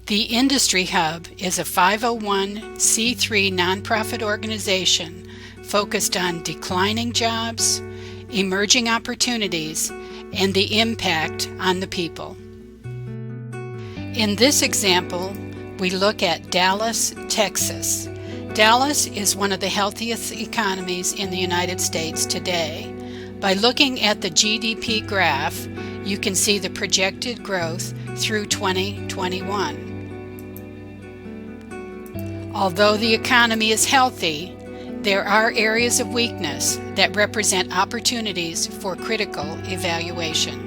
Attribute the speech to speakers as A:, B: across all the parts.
A: The Industry Hub is a 501c3 nonprofit organization focused on declining jobs, emerging opportunities, and the impact on the people. In this example, we look at Dallas, Texas. Dallas is one of the healthiest economies in the United States today. By looking at the GDP graph, you can see the projected growth through 2021. Although the economy is healthy, there are areas of weakness that represent opportunities for critical evaluation.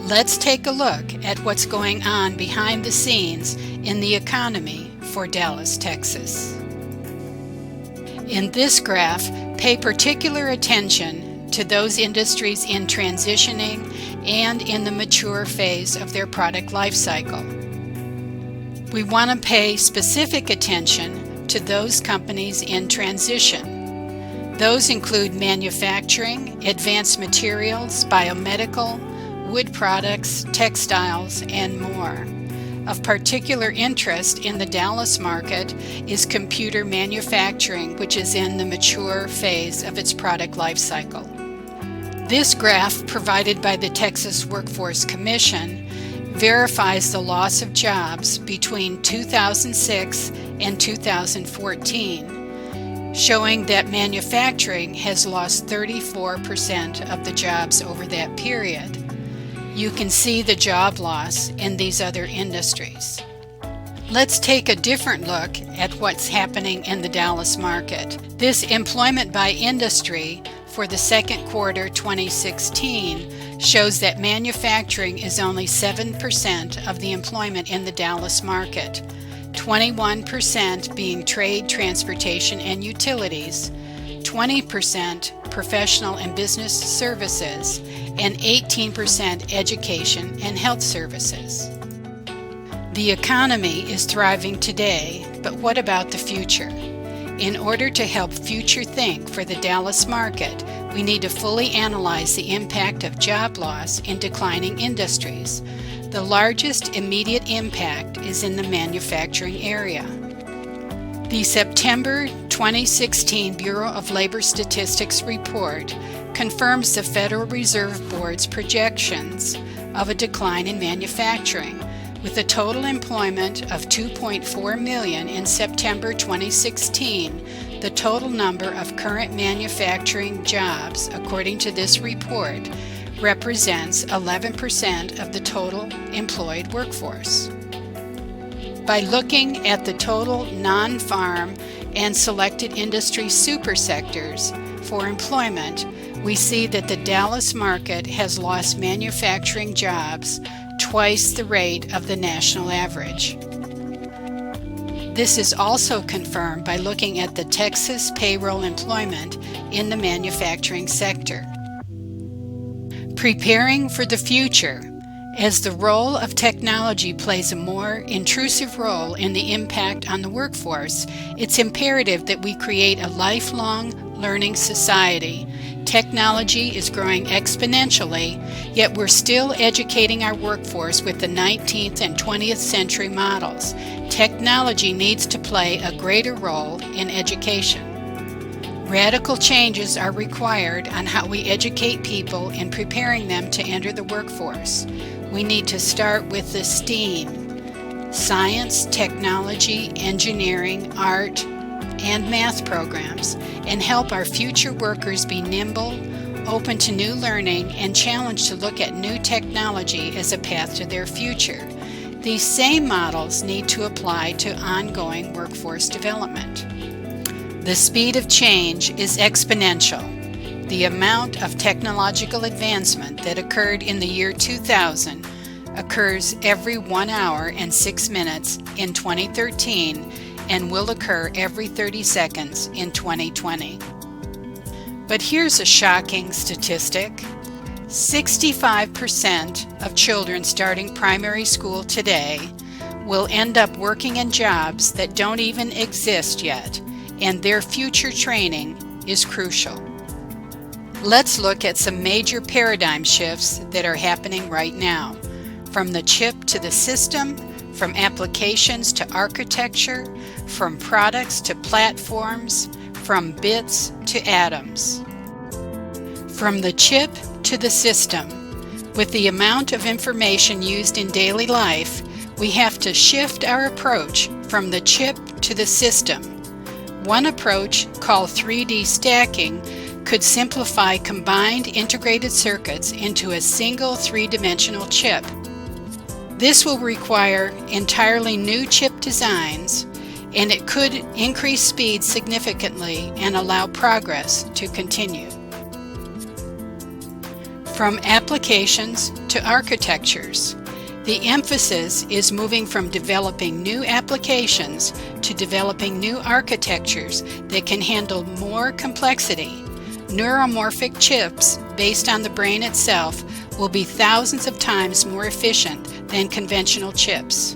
A: Let's take a look at what's going on behind the scenes in the economy for Dallas, Texas. In this graph, pay particular attention to those industries in transitioning and in the mature phase of their product life cycle. We want to pay specific attention to those companies in transition. Those include manufacturing, advanced materials, biomedical, wood products, textiles, and more. Of particular interest in the Dallas market is computer manufacturing, which is in the mature phase of its product life cycle. This graph, provided by the Texas Workforce Commission, verifies the loss of jobs between 2006 and 2014, showing that manufacturing has lost 34% of the jobs over that period. You can see the job loss in these other industries. Let's take a different look at what's happening in the Dallas market. This employment by industry for the second quarter 2016 shows that manufacturing is only 7% of the employment in the Dallas market, 21% being trade, transportation, and utilities, 20% professional and business services, and 18% education and health services. The economy is thriving today, but what about the future? In order to help future think for the Dallas market, we need to fully analyze the impact of job loss in declining industries. The largest immediate impact is in the manufacturing area. The September 2016 Bureau of Labor Statistics report confirms the Federal Reserve Board's projections of a decline in manufacturing, with a total employment of 2.4 million in September 2016. The total number of current manufacturing jobs, according to this report, represents 11% of the total employed workforce. By looking at the total non-farm and selected industry supersectors for employment, we see that the Dallas market has lost manufacturing jobs twice the rate of the national average. This is also confirmed by looking at the Texas payroll employment in the manufacturing sector. Preparing for the future. As the role of technology plays a more intrusive role in the impact on the workforce, it's imperative that we create a lifelong learning society. Technology is growing exponentially, yet we're still educating our workforce with the 19th and 20th century models. Technology needs to play a greater role in education. Radical changes are required on how we educate people in preparing them to enter the workforce. We need to start with the STEAM: science, technology, engineering, art, and math programs, and help our future workers be nimble, open to new learning, and challenged to look at new technology as a path to their future. These same models need to apply to ongoing workforce development. The speed of change is exponential. The amount of technological advancement that occurred in the year 2000 occurs every 1 hour and 6 minutes in 2013 and will occur every 30 seconds in 2020. But here's a shocking statistic. 65% of children starting primary school today will end up working in jobs that don't even exist yet, and their future training is crucial. Let's look at some major paradigm shifts that are happening right now. From the chip to the system, from applications to architecture, from products to platforms, from bits to atoms. From the chip to the system. With the amount of information used in daily life, we have to shift our approach from the chip to the system. One approach, called 3D stacking, could simplify combined integrated circuits into a single three-dimensional chip. This will require entirely new chip designs, and it could increase speed significantly and allow progress to continue. From applications to architectures, the emphasis is moving from developing new applications to developing new architectures that can handle more complexity. Neuromorphic chips based on the brain itself will be thousands of times more efficient than conventional chips.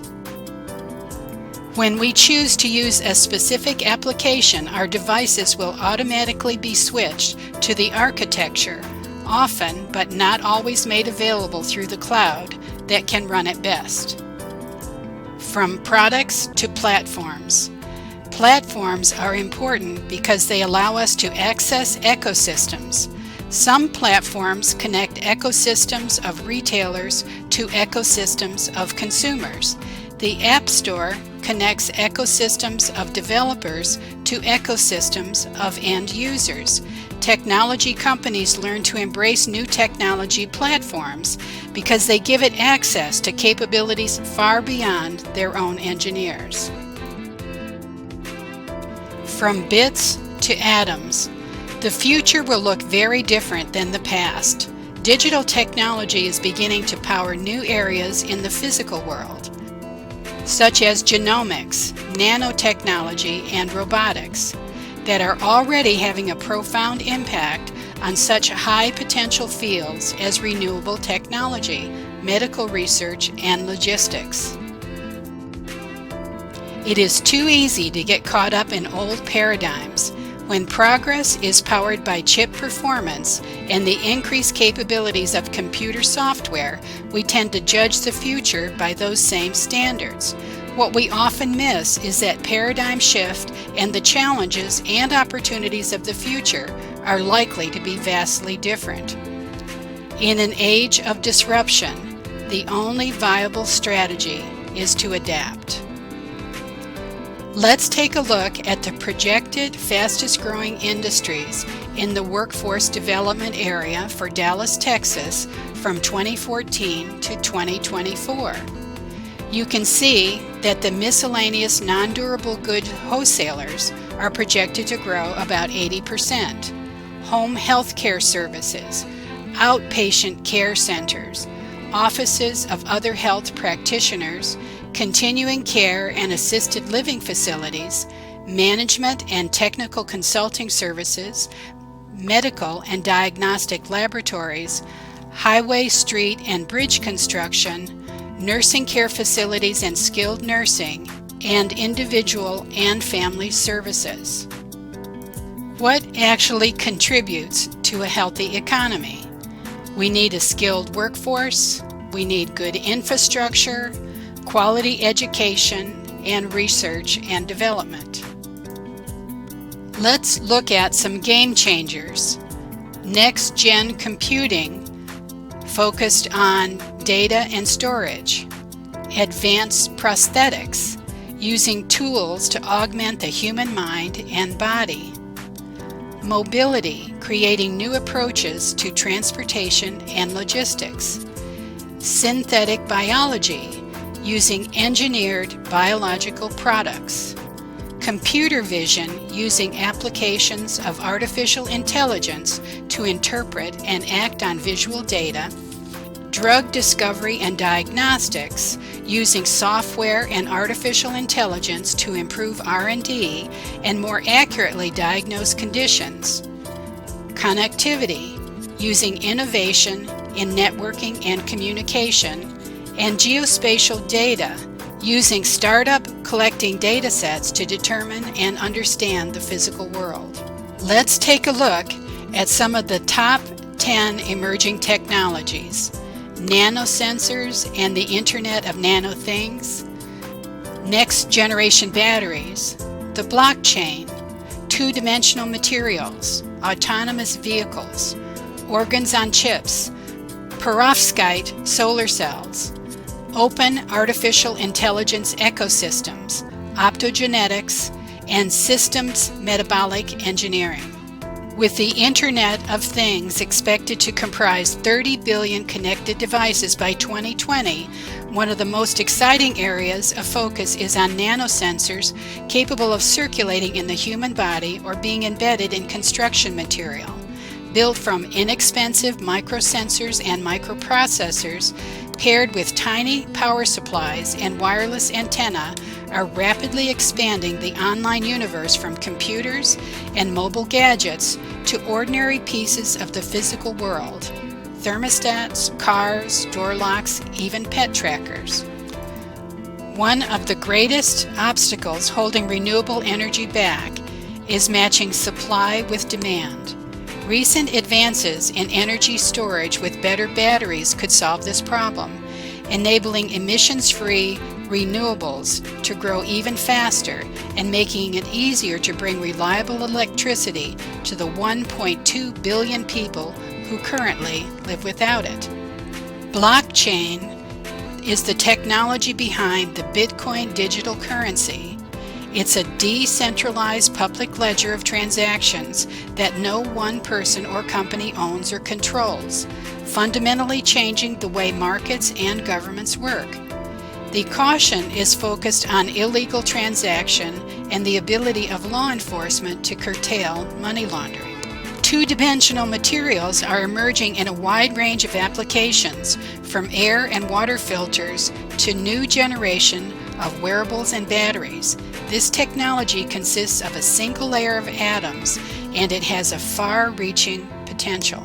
A: When we choose to use a specific application, our devices will automatically be switched to the architecture, often but not always made available through the cloud, that can run it best. From products to platforms. Platforms are important because they allow us to access ecosystems. Some platforms connect ecosystems of retailers to ecosystems of consumers. The App Store connects ecosystems of developers to ecosystems of end users. Technology companies learn to embrace new technology platforms because they give it access to capabilities far beyond their own engineers. From bits to atoms. The future will look very different than the past. Digital technology is beginning to power new areas in the physical world, such as genomics, nanotechnology, and robotics, that are already having a profound impact on such high potential fields as renewable technology, medical research, and logistics. It is too easy to get caught up in old paradigms. When progress is powered by chip performance and the increased capabilities of computer software, we tend to judge the future by those same standards. What we often miss is that paradigm shift, and the challenges and opportunities of the future are likely to be vastly different. In an age of disruption, the only viable strategy is to adapt. Let's take a look at the projected fastest growing industries in the workforce development area for Dallas, Texas from 2014 to 2024. You can see that the miscellaneous non-durable good wholesalers are projected to grow about 80%. Home health care services, outpatient care centers, offices of other health practitioners, continuing care and assisted living facilities, management and technical consulting services, medical and diagnostic laboratories, highway, street, and bridge construction, nursing care facilities and skilled nursing, and individual and family services. What actually contributes to a healthy economy? We need a skilled workforce, we need good infrastructure, quality education, and research and development. Let's look at some game changers. Next-gen computing focused on data and storage. Advanced prosthetics, using tools to augment the human mind and body. Mobility, creating new approaches to transportation and logistics. Synthetic biology, using engineered biological products. Computer vision, using applications of artificial intelligence to interpret and act on visual data. Drug discovery and diagnostics, using software and artificial intelligence to improve R&D and more accurately diagnose conditions. Connectivity, using innovation in networking and communication. And geospatial data, using startup collecting data sets to determine and understand the physical world. Let's take a look at some of the top 10 emerging technologies: nanosensors and the Internet of Nano Things, next generation batteries, the blockchain, two-dimensional materials, autonomous vehicles, organs on chips, perovskite solar cells, open artificial intelligence ecosystems, optogenetics, and systems metabolic engineering. With the Internet of Things expected to comprise 30 billion connected devices by 2020, one of the most exciting areas of focus is on nanosensors capable of circulating in the human body or being embedded in construction material. Built from inexpensive microsensors and microprocessors, paired with tiny power supplies and wireless antenna, are rapidly expanding the online universe from computers and mobile gadgets to ordinary pieces of the physical world: thermostats, cars, door locks, even pet trackers. One of the greatest obstacles holding renewable energy back is matching supply with demand. Recent advances in energy storage with better batteries could solve this problem, enabling emissions-free renewables to grow even faster and making it easier to bring reliable electricity to the 1.2 billion people who currently live without it. Blockchain is the technology behind the Bitcoin digital currency. It's a decentralized public ledger of transactions that no one person or company owns or controls, fundamentally changing the way markets and governments work. The caution is focused on illegal transaction and the ability of law enforcement to curtail money laundering. Two-dimensional materials are emerging in a wide range of applications, from air and water filters to new generation of wearables and batteries. This technology consists of a single layer of atoms, and it has a far-reaching potential.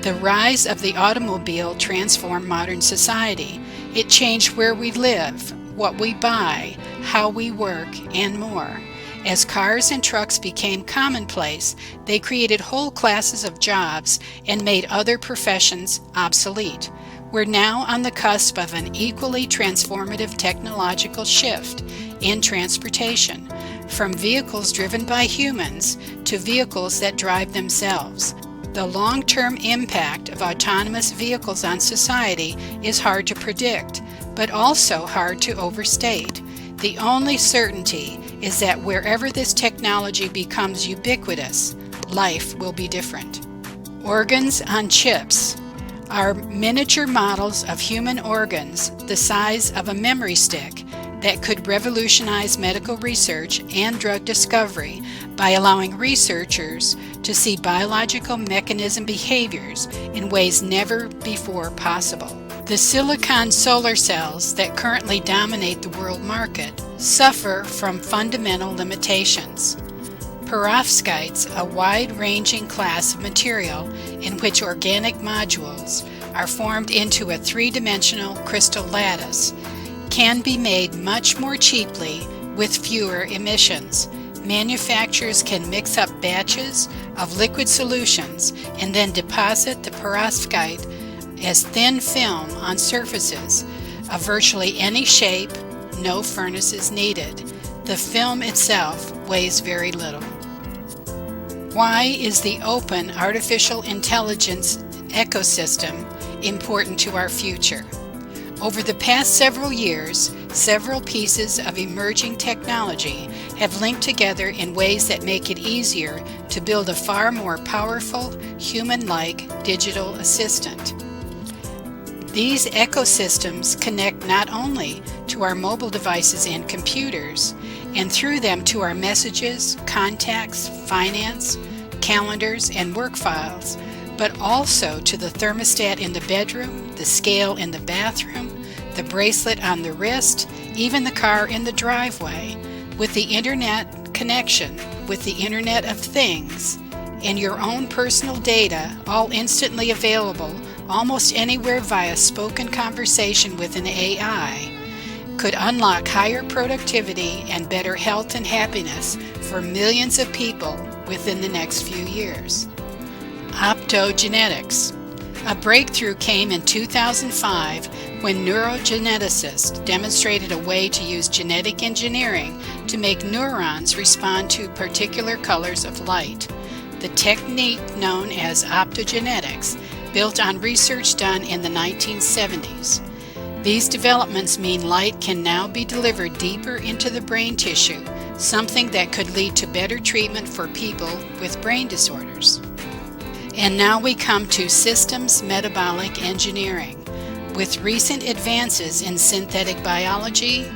A: The rise of the automobile transformed modern society. It changed where we live, what we buy, how we work, and more. As cars and trucks became commonplace, they created whole classes of jobs and made other professions obsolete. We're now on the cusp of an equally transformative technological shift in transportation, from vehicles driven by humans to vehicles that drive themselves. The long-term impact of autonomous vehicles on society is hard to predict, but also hard to overstate. The only certainty is that wherever this technology becomes ubiquitous, life will be different. Organs on chips are miniature models of human organs the size of a memory stick that could revolutionize medical research and drug discovery by allowing researchers to see biological mechanism behaviors in ways never before possible. The silicon solar cells that currently dominate the world market suffer from fundamental limitations. Perovskites, a wide-ranging class of material in which organic modules are formed into a three-dimensional crystal lattice, can be made much more cheaply with fewer emissions. Manufacturers can mix up batches of liquid solutions and then deposit the perovskite as thin film on surfaces of virtually any shape, no furnaces needed. The film itself weighs very little. Why is the open artificial intelligence ecosystem important to our future? Over the past several years, several pieces of emerging technology have linked together in ways that make it easier to build a far more powerful, human-like digital assistant. These ecosystems connect not only to our mobile devices and computers, and through them to our messages, contacts, finance, calendars, and work files, but also to the thermostat in the bedroom, the scale in the bathroom, the bracelet on the wrist, even the car in the driveway. With the internet connection, with the Internet of Things, and your own personal data all instantly available almost anywhere via spoken conversation with an AI, could unlock higher productivity and better health and happiness for millions of people within the next few years. Optogenetics. A breakthrough came in 2005 when neurogeneticists demonstrated a way to use genetic engineering to make neurons respond to particular colors of light. The technique known as optogenetics built on research done in the 1970s. These developments mean light can now be delivered deeper into the brain tissue, something that could lead to better treatment for people with brain disorders. And now we come to systems metabolic engineering. With recent advances in synthetic biology,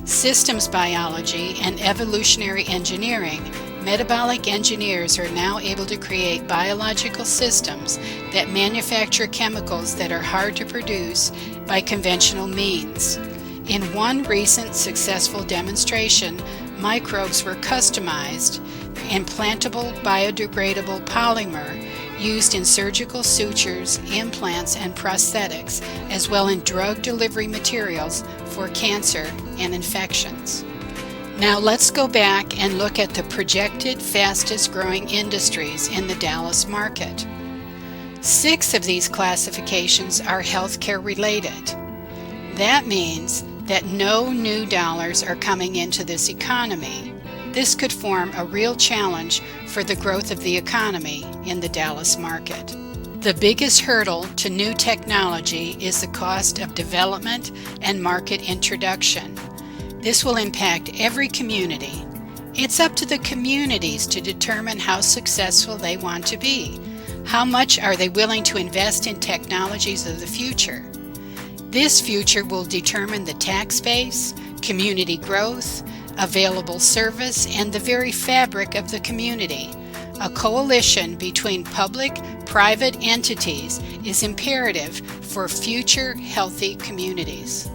A: systems biology, and evolutionary engineering, metabolic engineers are now able to create biological systems that manufacture chemicals that are hard to produce by conventional means. In one recent successful demonstration, microbes were customized, implantable biodegradable polymer used in surgical sutures, implants, and prosthetics, as well in drug delivery materials for cancer and infections. Now let's go back and look at the projected fastest growing industries in the Dallas market. 6 of these classifications are healthcare related. That means that no new dollars are coming into this economy. This could form a real challenge for the growth of the economy in the Dallas market. The biggest hurdle to new technology is the cost of development and market introduction. This will impact every community. It's up to the communities to determine how successful they want to be. How much are they willing to invest in technologies of the future? This future will determine the tax base, community growth, available service, and the very fabric of the community. A coalition between public-private entities is imperative for future healthy communities.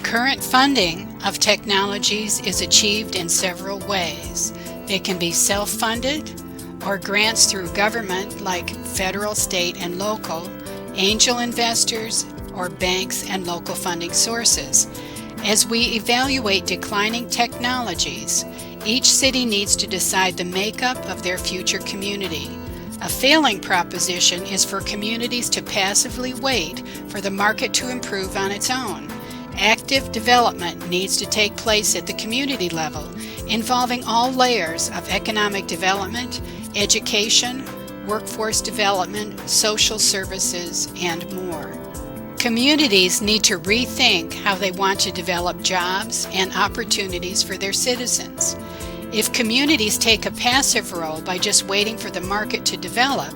A: Current funding of technologies is achieved in several ways. They can be self-funded or grants through government like federal, state, and local, angel investors, or banks and local funding sources. As we evaluate declining technologies, each city needs to decide the makeup of their future community. A failing proposition is for communities to passively wait for the market to improve on its own. Active development needs to take place at the community level, involving all layers of economic development, education, workforce development, social services, and more. Communities need to rethink how they want to develop jobs and opportunities for their citizens. If communities take a passive role by just waiting for the market to develop,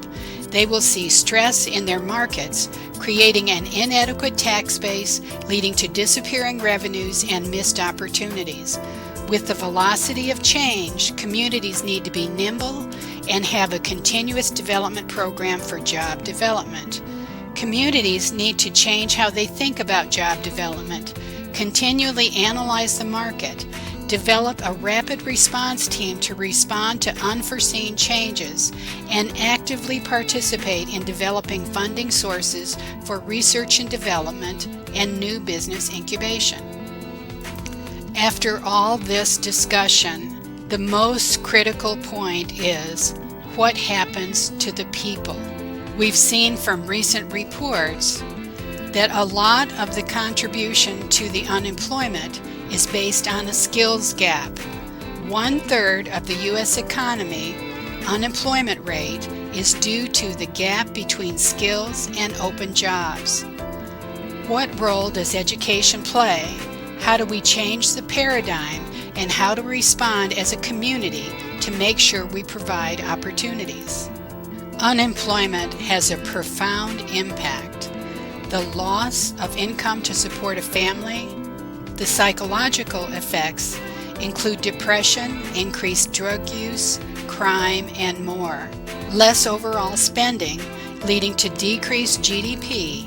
A: they will see stress in their markets, creating an inadequate tax base, leading to disappearing revenues and missed opportunities. With the velocity of change, communities need to be nimble and have a continuous development program for job development. Communities need to change how they think about job development, continually analyze the market, develop a rapid response team to respond to unforeseen changes, and actively participate in developing funding sources for research and development and new business incubation. After all this discussion, the most critical point is what happens to the people. We've seen from recent reports that a lot of the contribution to the unemployment is based on a skills gap. 1/3 of the U.S. economy unemployment rate is due to the gap between skills and open jobs. What role does education play? How do we change the paradigm, and how to respond as a community to make sure we provide opportunities? Unemployment has a profound impact. The loss of income to support a family. The psychological effects include depression, increased drug use, crime, and more. Less overall spending, leading to decreased GDP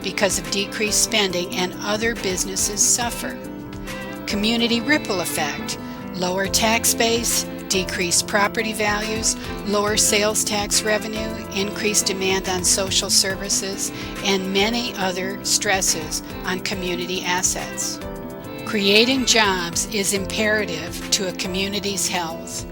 A: because of decreased spending, and other businesses suffer. Community ripple effect, lower tax base, decreased property values, lower sales tax revenue, increased demand on social services, and many other stresses on community assets. Creating jobs is imperative to a community's health.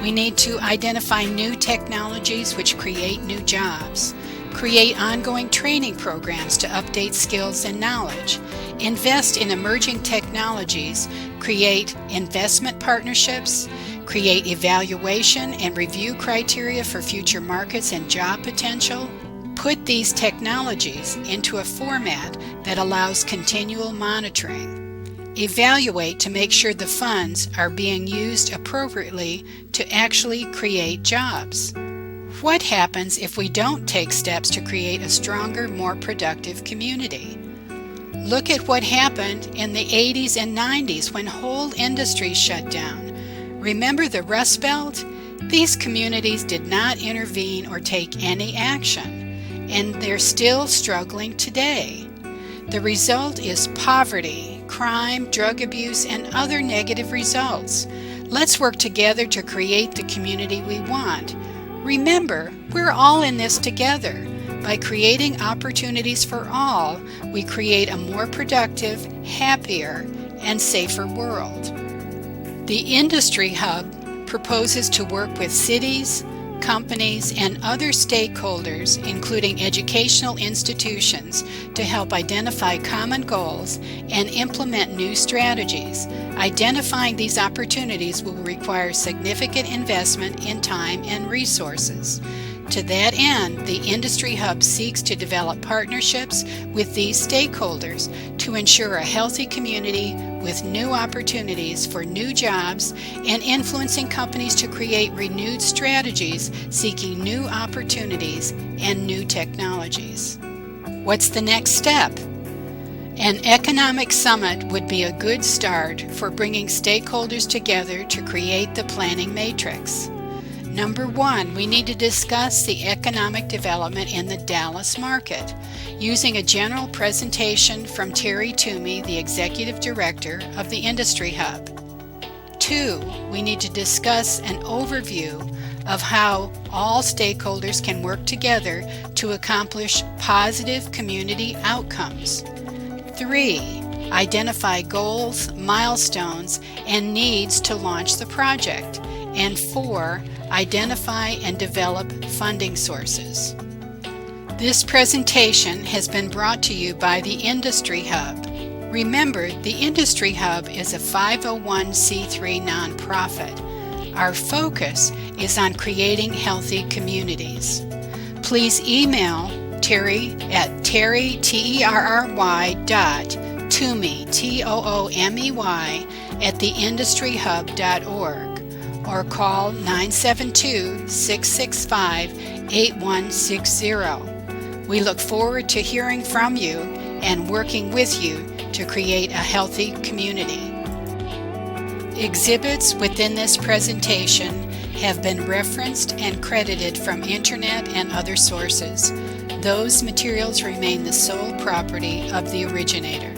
A: We need to identify new technologies which create new jobs. Create ongoing training programs to update skills and knowledge. Invest in emerging technologies. Create investment partnerships. Create evaluation and review criteria for future markets and job potential. Put these technologies into a format that allows continual monitoring. Evaluate to make sure the funds are being used appropriately to actually create jobs. What happens if we don't take steps to create a stronger, more productive community? Look at what happened in the 80s and 90s when whole industries shut down. Remember the Rust Belt? These communities did not intervene or take any action, and they're still struggling today. The result is poverty, crime, drug abuse, and other negative results. Let's work together to create the community we want. Remember, we're all in this together. By creating opportunities for all, we create a more productive, happier, and safer world. The Industry Hub proposes to work with cities, companies, and other stakeholders, including educational institutions, to help identify common goals and implement new strategies. Identifying these opportunities will require significant investment in time and resources. To that end, the Industry Hub seeks to develop partnerships with these stakeholders to ensure a healthy community with new opportunities for new jobs and influencing companies to create renewed strategies seeking new opportunities and new technologies. What's the next step? An economic summit would be a good start for bringing stakeholders together to create the planning matrix. Number 1, we need to discuss the economic development in the Dallas market, using a general presentation from Terry Toomey, the Executive Director of the Industry Hub. 2, we need to discuss an overview of how all stakeholders can work together to accomplish positive community outcomes. 3, identify goals, milestones, and needs to launch the project. And 4, identify and develop funding sources. This presentation has been brought to you by the Industry Hub. Remember, the Industry Hub is a 501c3 nonprofit. Our focus is on creating healthy communities. Please email Terry at Terry, Terry dot Toomey, Toomey, at theindustryhub.org. or call 972-665-8160. We look forward to hearing from you and working with you to create a healthy community. Exhibits within this presentation have been referenced and credited from internet and other sources. Those materials remain the sole property of the originator.